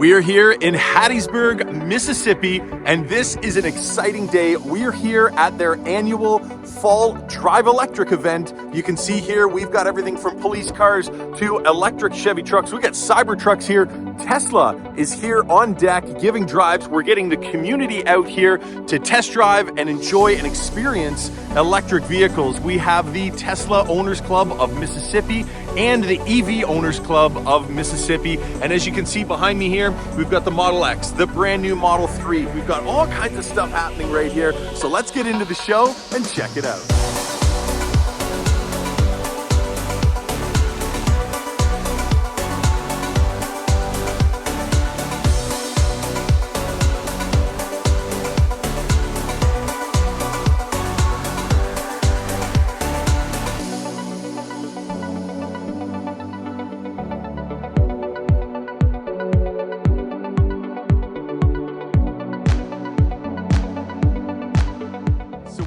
We are here in Hattiesburg, Mississippi, and this is an exciting day. We are here at their annual Fall Drive Electric event. You can see here we've got everything from police cars to electric Chevy trucks. We got Cybertrucks here. Tesla is here on deck giving drives. We're getting the community out here to test drive and enjoy and experience electric vehicles. We have the Tesla Owners Club of Mississippi and the EV Owners Club of Mississippi. And as you can see behind me here, we've got the Model X, the brand new Model 3. We've got all kinds of stuff happening right here. So let's get into the show and check it out.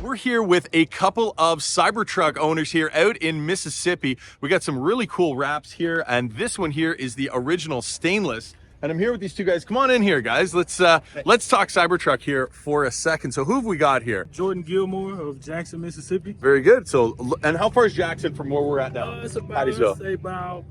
We're here with a couple of Cybertruck owners here out in Mississippi. We got some really cool wraps here, and this one here is the original stainless. And I'm here with these two guys. Come on in here, guys. Let's talk Cybertruck here for a second. So who have we got here? Jordan Gilmore of Jackson, Mississippi. Very good. So, and how far is Jackson from where we're at now? It's about, let's say about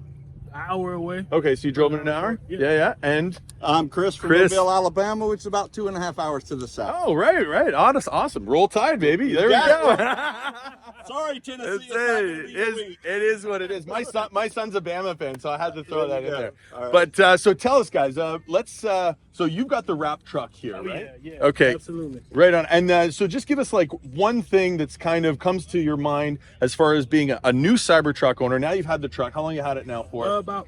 an hour away. Okay, so you drove in an hour? Yeah. And I'm Chris from Mobile, Alabama, which is about 2.5 hours to the south. Oh, right. Awesome. Roll Tide, baby. There we go. Sorry, Tennessee. It is what it is. My son's a Bama fan, so I had to throw that in there. Right. But so tell us, guys. So you've got the wrap truck here, right? Yeah. Okay. Absolutely. Right on. And so just give us like one thing that's kind of comes to your mind as far as being a new Cybertruck owner. Now you've had the truck. How long you had it now for? About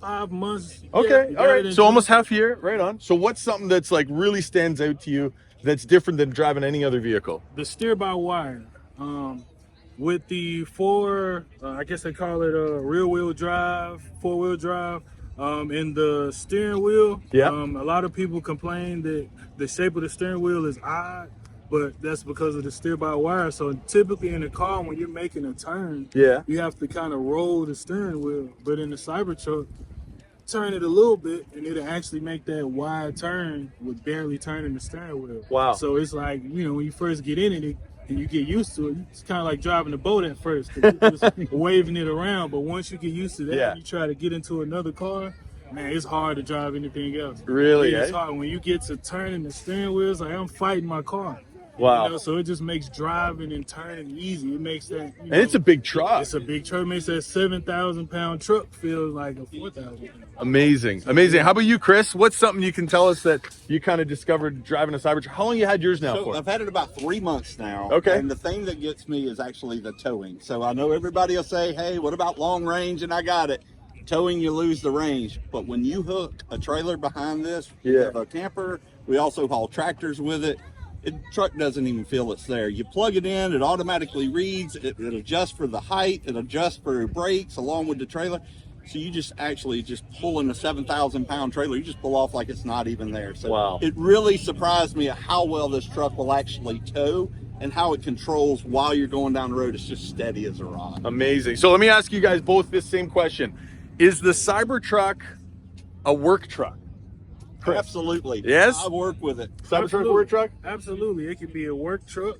5 months. Okay. Yeah, all right. So almost half a year. Right on. So what's something that's like really stands out to you that's different than driving any other vehicle? The steer-by-wire. With the I guess they call it a rear-wheel drive, four-wheel drive, and the steering wheel. Yeah. A lot of people complain that the shape of the steering wheel is odd, but that's because of the steer-by-wire. So typically in a car, when you're making a turn, you have to kind of roll the steering wheel. But in the Cybertruck, turn it a little bit, and it'll actually make that wide turn with barely turning the steering wheel. Wow. So it's like, when you first get in it, and you get used to it, it's kind of like driving a boat at first, 'cause you're just waving it around. But once you get used to that, you try to get into another car, man, it's hard to drive anything else. Really? It's hard. When you get to turning the steering wheel, it's like I'm fighting my car. Wow. So it just makes driving and turning easy. It makes that. And it's a big truck. It's a big truck. It makes that 7,000-pound truck feel like a 4,000. Amazing. How about you, Chris? What's something you can tell us that you kind of discovered driving a Cybertruck? How long you had yours now for? I've had it about 3 months now. Okay. And the thing that gets me is actually the towing. So I know everybody will say, hey, what about long range? And I got it. Towing, you lose the range. But when you hook a trailer behind this, you have a camper. We also haul tractors with it. The truck doesn't even feel it's there. You plug it in, it automatically reads, it adjusts for the height, it adjusts for brakes along with the trailer. So you just pull in a 7,000-pound trailer, you just pull off like it's not even there. So wow. It really surprised me at how well this truck will actually tow and how it controls while you're going down the road. It's just steady as a rock. Amazing. So let me ask you guys both this same question. Is the Cybertruck a work truck? Chris. Absolutely. Yes? I work with it. Cybertruck work truck? Absolutely. It could be a work truck.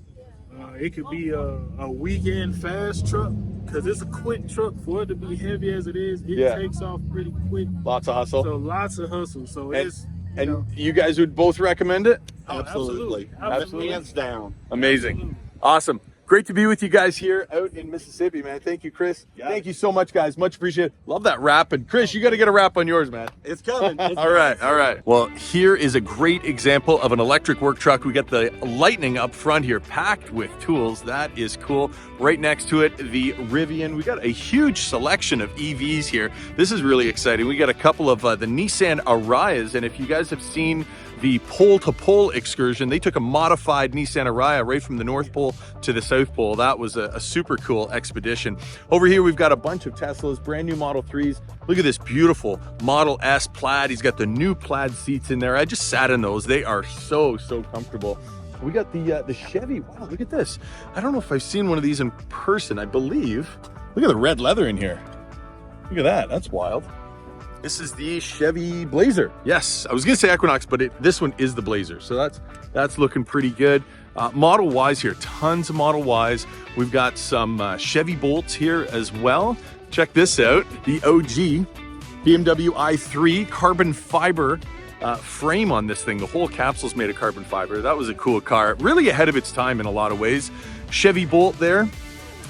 It could be a weekend fast truck, because it's a quick truck. For it to be heavy as it is, it takes off pretty quick. Lots of hustle. So lots of hustle. So and you guys would both recommend it? Absolutely. Hands down. Amazing. Absolutely. Awesome. Great to be with you guys here out in Mississippi, man. Thank you, Chris. Thank you so much, guys. Much appreciated. Love that wrap. And Chris, you got to get a wrap on yours, man. It's coming. All right. Well, here is a great example of an electric work truck. We got the Lightning up front here, packed with tools. That is cool. Right next to it, the Rivian. We got a huge selection of EVs here. This is really exciting. We got a couple of the Nissan Arias. And if you guys have seen the pole-to-pole excursion, they took a modified Nissan Ariya right from the North Pole to the South Pole. That was a super cool expedition. Over here, we've got a bunch of Teslas, brand new Model 3s. Look at this beautiful Model S Plaid. He's got the new Plaid seats in there. I just sat in those. They are so comfortable. We got the Chevy. Wow, look at this. I don't know if I've seen one of these in person. I believe. Look at the red leather in here. Look at that. That's wild. This is the Chevy Blazer. Yes, I was gonna say Equinox, but this one is the Blazer. So that's looking pretty good. Model Ys here, tons of Model Ys. We've got some Chevy Bolts here as well. Check this out, the OG BMW i3 carbon fiber frame on this thing. The whole capsule's made of carbon fiber. That was a cool car, really ahead of its time in a lot of ways. Chevy Bolt there,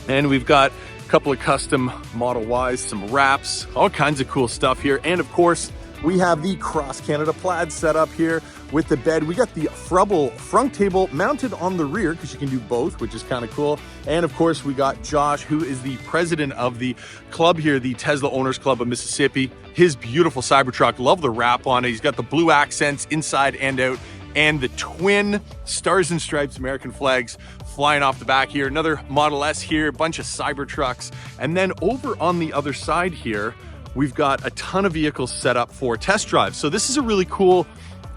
and we've got a couple of custom Model Ys, some wraps, all kinds of cool stuff here. And of course, we have the Cross Canada Plaid set up here with the bed. We got the Frubble front table mounted on the rear because you can do both, which is kind of cool. And of course, we got Josh, who is the president of the club here, the Tesla Owners Club of Mississippi. His beautiful Cybertruck, love the wrap on it. He's got the blue accents inside and out, and the twin stars and stripes American flags flying off the back here. Another Model S here, a bunch of Cybertrucks. And then over on the other side here, we've got a ton of vehicles set up for test drives. So this is a really cool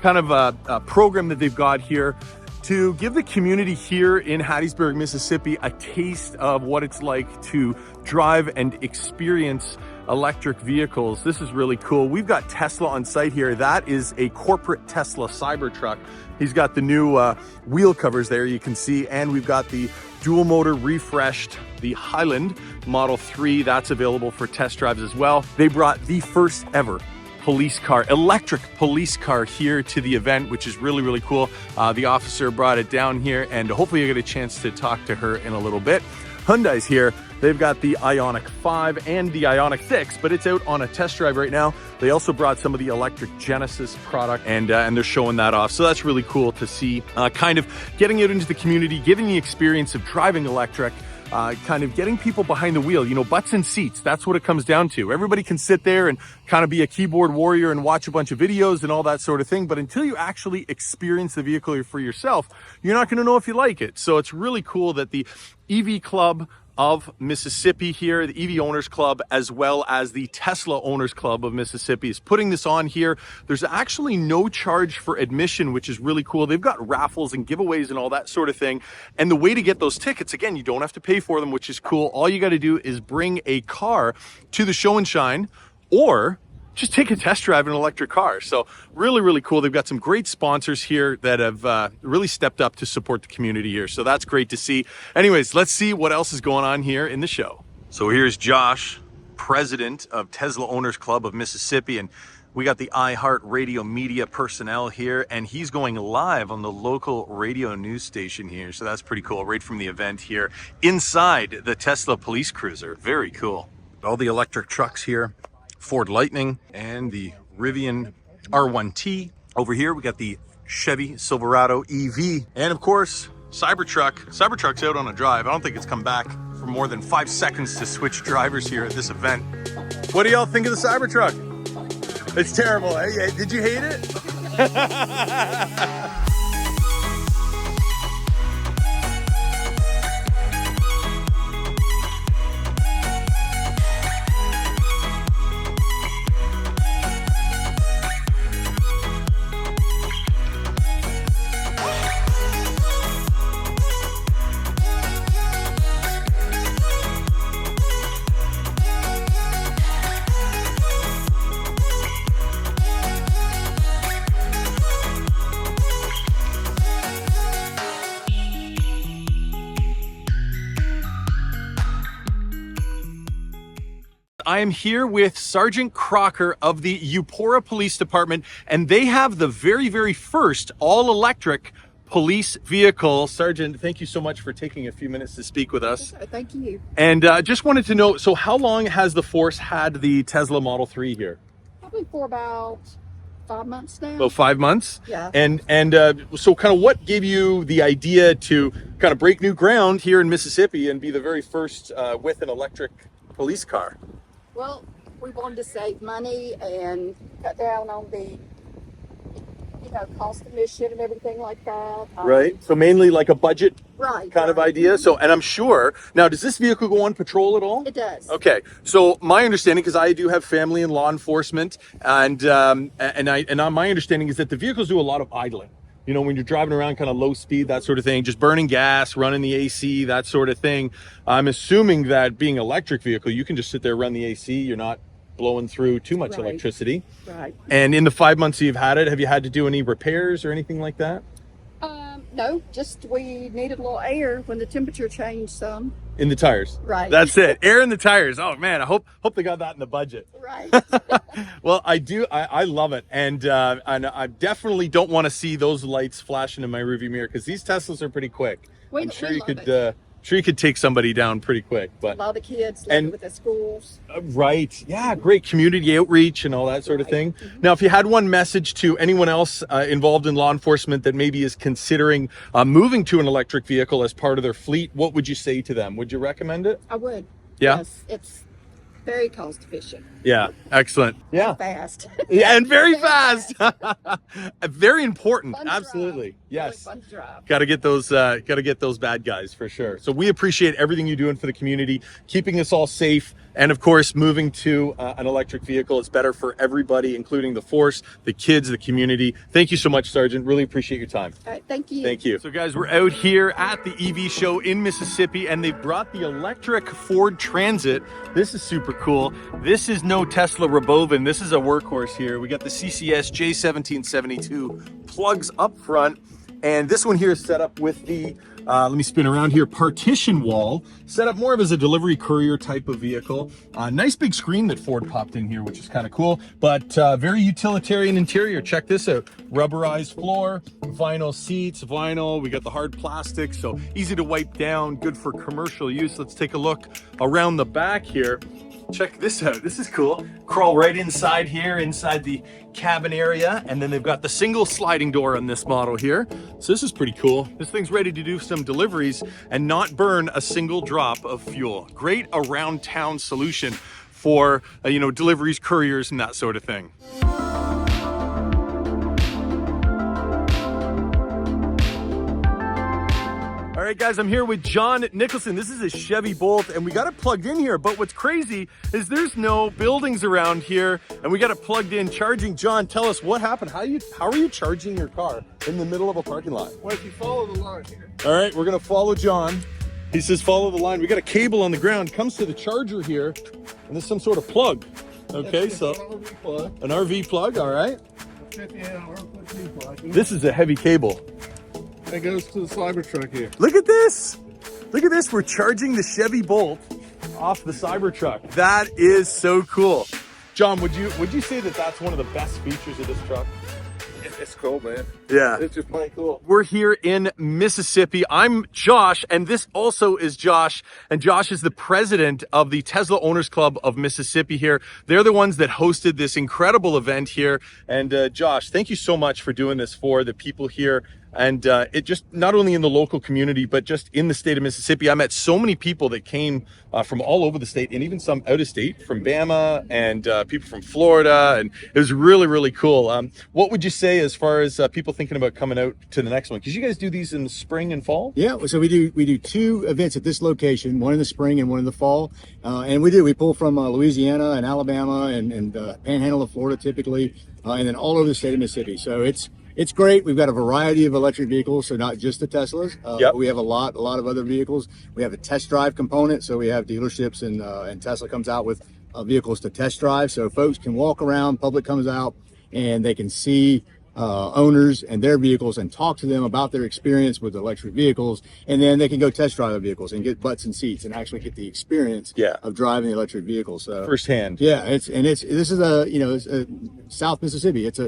kind of a program that they've got here to give the community here in Hattiesburg, Mississippi, a taste of what it's like to drive and experience electric vehicles. This is really cool. We've got Tesla on site here. That is a corporate Tesla Cybertruck. He's got the new wheel covers there, you can see, and we've got the dual motor refreshed, the Highland Model 3. That's available for test drives as well. They brought the first ever police car, electric police car here to the event, which is really, really cool. The officer brought it down here, and hopefully you get a chance to talk to her in a little bit. Hyundai's here. They've got the Ioniq 5 and the Ioniq 6, but it's out on a test drive right now. They also brought some of the electric Genesis product, and they're showing that off. So that's really cool to see, kind of getting it into the community, giving the experience of driving electric, kind of getting people behind the wheel, you know, butts in seats. That's what it comes down to. Everybody can sit there and kind of be a keyboard warrior and watch a bunch of videos and all that sort of thing. But until you actually experience the vehicle for yourself, you're not going to know if you like it. So it's really cool that the EV Club of Mississippi here, the EV Owners Club, as well as the Tesla Owners Club of Mississippi is putting this on here. There's actually no charge for admission, which is really cool. They've got raffles and giveaways and all that sort of thing. And the way to get those tickets, again, you don't have to pay for them, which is cool. All you got to do is bring a car to the show and shine, or just take a test drive in an electric car. So really, really cool. They've got some great sponsors here that have really stepped up to support the community here. So that's great to see. Anyways, let's see what else is going on here in the show. So here's Josh, president of Tesla Owners Club of Mississippi. And we got the iHeart Radio media personnel here, and he's going live on the local radio news station here. So that's pretty cool, right from the event here inside the Tesla police cruiser. Very cool. All the electric trucks here. Ford Lightning and the Rivian R1T. Over here, we got the Chevy Silverado EV. And of course, Cybertruck. Cybertruck's out on a drive. I don't think it's come back for more than 5 seconds to switch drivers here at this event. What do y'all think of the Cybertruck? It's terrible, eh? Did you hate it? I am here with Sergeant Crocker of the Eupora Police Department, and they have the very, very first all-electric police vehicle. Sergeant, thank you so much for taking a few minutes to speak with us. Thank you. And just wanted to know, so how long has the force had the Tesla Model 3 here? Probably for about 5 months now. About 5 months? Yeah. And so kind of what gave you the idea to kind of break new ground here in Mississippi and be the very first with an electric police car? Well, we wanted to save money and cut down on the, cost of mission and everything like that. Right. So mainly like a budget Right. kind of idea. So, and I'm sure, now does this vehicle go on patrol at all? It does. Okay. So my understanding, because I do have family in law enforcement, and my understanding is that the vehicles do a lot of idling. You know, when you're driving around kind of low speed, that sort of thing, just burning gas, running the AC, that sort of thing. I'm assuming that being an electric vehicle, you can just sit there, run the AC. You're not blowing through too much Right. electricity. Right. And in the 5 months you've had it, have you had to do any repairs or anything like that? No, just we needed a little air when the temperature changed some. In the tires. Right. That's it. Air in the tires. Oh man, I hope they got that in the budget. Right. Well, I love it, and I definitely don't want to see those lights flashing in my rearview mirror because these Teslas are pretty quick. I'm sure you could take somebody down pretty quick. But a lot of kids live with the schools. Right. Yeah, great community outreach and all that sort of thing. Now, if you had one message to anyone else involved in law enforcement that maybe is considering moving to an electric vehicle as part of their fleet, what would you say to them? Would you recommend it? I would. Yeah. Yes, it's very cost efficient. Yeah, excellent. Yeah. And fast. Yeah, and very fast. Very important. Fun to Absolutely. drive. Yes. Really fun to drive. Got to get those bad guys for sure. So we appreciate everything you're doing for the community, keeping us all safe, and of course, moving to an electric vehicle is better for everybody, including the force, the kids, the community. Thank you so much, Sergeant. Really appreciate your time. All right, thank you. Thank you. So guys, we're out here at the EV show in Mississippi, and they brought the electric Ford Transit. This is super cool. This is no Tesla Robovan. This is a workhorse here. We got the CCS J1772 plugs up front, and this one here is set up with the let me spin around here, partition wall, set up more of as a delivery courier type of vehicle. Nice big screen that Ford popped in here, which is kind of cool, but very utilitarian interior. Check this out. Rubberized floor, vinyl seats, vinyl. We got the hard plastic, so easy to wipe down, good for commercial use. Let's take a look around the back here. Check this out. This is cool. Crawl right inside here, inside the cabin area, and then they've got the single sliding door on this model here. So this is pretty cool. This thing's ready to do some deliveries and not burn a single drop of fuel. Great around town solution for deliveries, couriers, and that sort of thing. All right, guys, I'm here with John Nicholson. This is a Chevy Bolt, and we got it plugged in here. But what's crazy is there's no buildings around here, and we got it plugged in, charging. John, tell us what happened. How are you charging your car in the middle of a parking lot? Well, if you follow the line here. All right, we're gonna follow John. He says follow the line. We got a cable on the ground, comes to the charger here, and there's some sort of plug. Okay, so an RV plug. All right. 50 amp RV plug. This is a heavy cable. It goes to the Cybertruck here. Look at this. Look at this. We're charging the Chevy Bolt off the Cybertruck. That is so cool. John, would you say that that's one of the best features of this truck? It's cool, man. Yeah. It's just plain cool. We're here in Mississippi. I'm Josh, and this also is Josh. And Josh is the president of the Tesla Owners Club of Mississippi here. They're the ones that hosted this incredible event here. And Josh, thank you so much for doing this for the people here. And it just not only in the local community, but just in the state of Mississippi. I met so many people that came from all over the state, and even some out of state from Bama, and people from Florida. And it was really, really cool. What would you say as far as people thinking about coming out to the next one? Because you guys do these in the spring and fall? Yeah, so we do two events at this location, one in the spring and one in the fall. And we pull from Louisiana and Alabama and Panhandle of Florida typically, and then all over the state of Mississippi. So it's great. We've got a variety of electric vehicles, so not just the Teslas. Yep. We have a lot of other vehicles. We have a test drive component, so we have dealerships and Tesla comes out with vehicles to test drive, so folks can walk around. Public comes out and they can see owners and their vehicles and talk to them about their experience with electric vehicles, and then they can go test drive the vehicles and get butts and seats and actually get the experience of driving the electric vehicles. So firsthand. Yeah, this is a South Mississippi. It's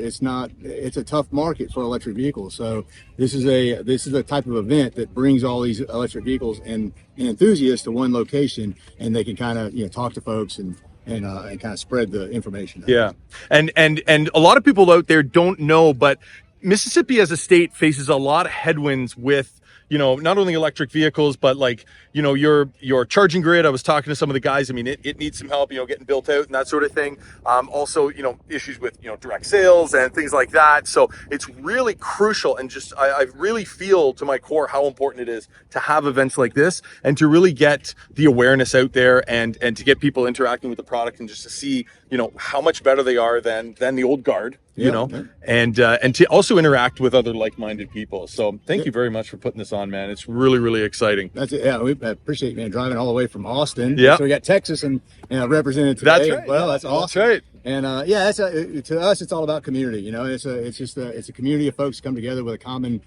a tough market for electric vehicles. So this is a type of event that brings all these electric vehicles and enthusiasts to one location, and they can kind of talk to folks and kind of spread the information. Yeah. And a lot of people out there don't know, but Mississippi as a state faces a lot of headwinds with, not only electric vehicles, but like, your charging grid. I was talking to some of the guys. I mean, it needs some help, getting built out and that sort of thing. Also, issues with, direct sales and things like that. So it's really crucial. And just, I really feel to my core how important it is to have events like this and to really get the awareness out there and to get people interacting with the product and just to see you know, how much better they are than the old guard, you Yeah, know, yeah. and to also interact with other like-minded people. So thank you very much for putting this on, man. It's really, really exciting. That's it. Yeah, we appreciate, man, driving all the way from Austin. Yeah. So we got Texas and represented today. That's right. Well, that's awesome. That's right. And yeah, to us, it's all about community. You know, it's a community of folks come together with a common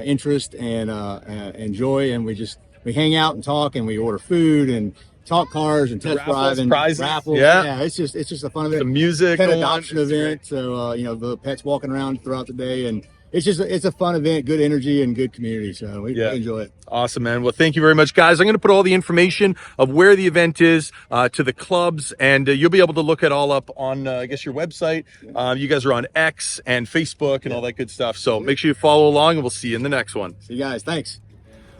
interest and joy, and we hang out and talk, and we order food and talk cars and test drive and prizes. raffles. Yeah. It's just a fun event. The music, pet going, adoption it's event. great. So you know, the pets walking around throughout the day, and it's a fun event, good energy and good community. So we enjoy it. Awesome, man. Well, thank you very much, guys. I'm going to put all the information of where the event is to the clubs, and you'll be able to look it all up on, I guess, your website. You guys are on X and Facebook and all that good stuff. So make sure you follow along, and we'll see you in the next one. See you guys. Thanks.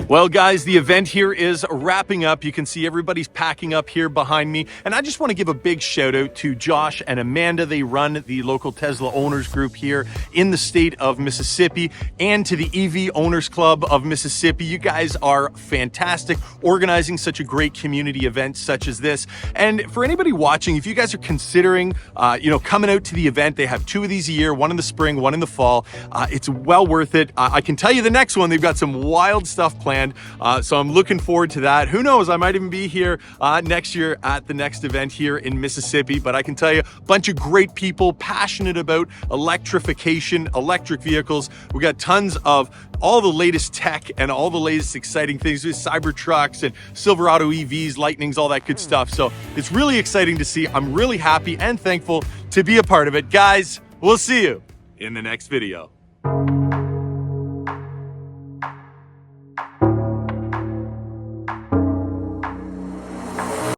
Well, guys, the event here is wrapping up. You can see everybody's packing up here behind me. And I just want to give a big shout out to Josh and Amanda. They run the local Tesla owners group here in the state of Mississippi, and to the EV Owners Club of Mississippi. You guys are fantastic, organizing such a great community event such as this. And for anybody watching, if you guys are considering, you know, coming out to the event, they have 2 of these a year, one in the spring, one in the fall. It's well worth it. I can tell you the next one, they've got some wild stuff planned. So I'm looking forward to that. Who knows, I might even be here next year at the next event here in Mississippi. But I can tell you, a bunch of great people passionate about electrification, electric vehicles. We got tons of all the latest tech and all the latest exciting things with Cybertrucks and Silverado EVs, Lightnings, all that good stuff. So it's really exciting to see. I'm really happy and thankful to be a part of it. Guys, we'll see you in the next video.